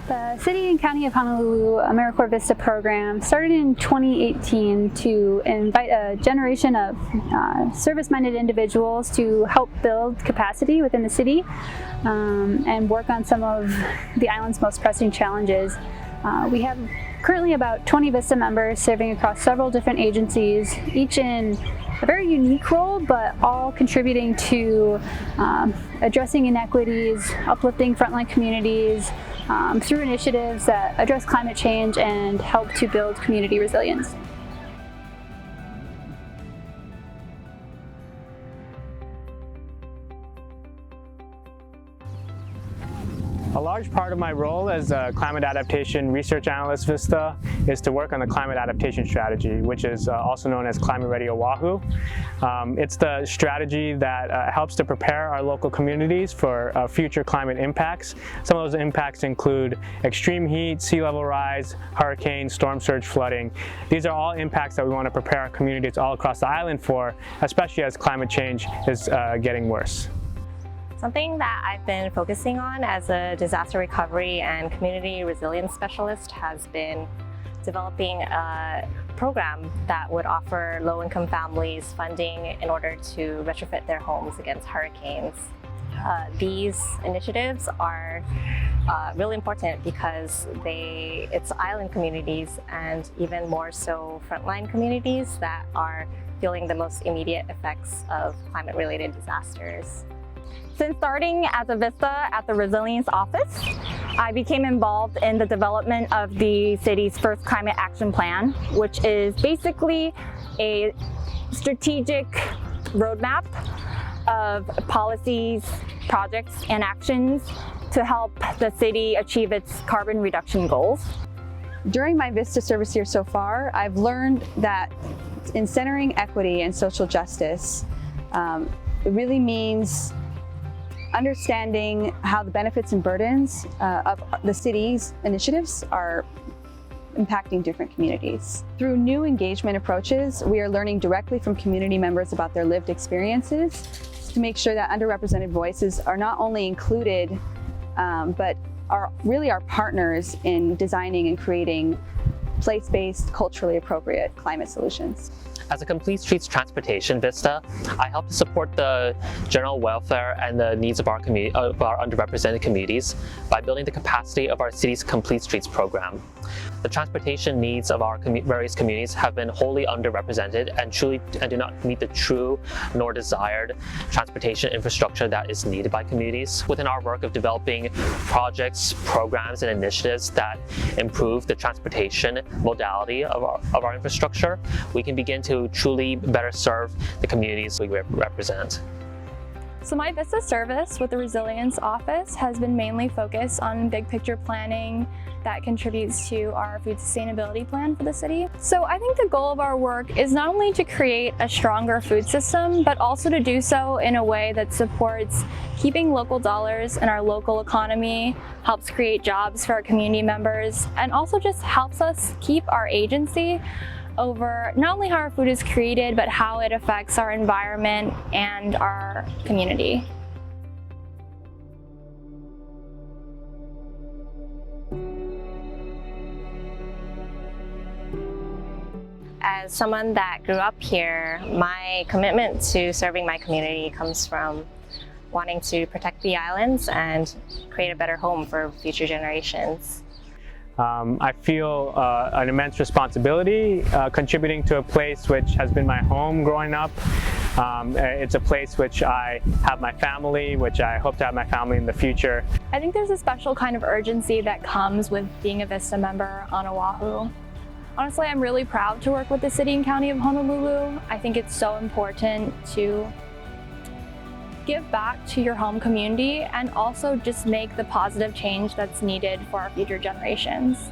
The City and County of Honolulu AmeriCorps VISTA program started in 2018 to invite a generation of service-minded individuals to help build capacity within the city and work on some of the island's most pressing challenges. We have currently about 20 VISTA members serving across several different agencies, each in a very unique role, but all contributing to addressing inequities, uplifting frontline communities, through initiatives that address climate change and help to build community resilience. A large part of my role as a climate adaptation research analyst VISTA is to work on the climate adaptation strategy, which is also known as Climate Ready Oahu. It's the strategy that helps to prepare our local communities for future climate impacts. Some of those impacts include extreme heat, sea level rise, hurricanes, storm surge, flooding. These are all impacts that we want to prepare our communities all across the island for, especially as climate change is getting worse. Something that I've been focusing on as a disaster recovery and community resilience specialist has been developing a program that would offer low-income families funding in order to retrofit their homes against hurricanes. These initiatives are really important because it's island communities and even more so frontline communities that are feeling the most immediate effects of climate-related disasters. Since starting as a VISTA at the Resilience Office, I became involved in the development of the city's first climate action plan, which is basically a strategic roadmap of policies, projects, and actions to help the city achieve its carbon reduction goals. During my VISTA service here so far, I've learned that in centering equity and social justice, it really means understanding how the benefits and burdens of the city's initiatives are impacting different communities. Through new engagement approaches, we are learning directly from community members about their lived experiences to make sure that underrepresented voices are not only included, but are really our partners in designing and creating place-based, culturally appropriate climate solutions. As a Complete Streets Transportation VISTA, I help to support the general welfare and the needs of our underrepresented communities by building the capacity of our city's Complete Streets program. The transportation needs of our various communities have been wholly underrepresented and do not meet the true nor desired transportation infrastructure that is needed by communities. Within our work of developing projects, programs, and initiatives that improve the transportation modality of our infrastructure, we can begin to truly better serve the communities we represent. So my VISTA service with the Resilience Office has been mainly focused on big picture planning that contributes to our food sustainability plan for the city. So I think the goal of our work is not only to create a stronger food system, but also to do so in a way that supports keeping local dollars in our local economy, helps create jobs for our community members, and also just helps us keep our agency over not only how our food is created, but how it affects our environment and our community. As someone that grew up here, my commitment to serving my community comes from wanting to protect the islands and create a better home for future generations. I feel an immense responsibility contributing to a place which has been my home growing up. It's a place which I have my family, which I hope to have my family in the future. I think there's a special kind of urgency that comes with being a VISTA member on Oahu. Honestly, I'm really proud to work with the City and County of Honolulu. I think it's so important to give back to your home community and also just make the positive change that's needed for our future generations.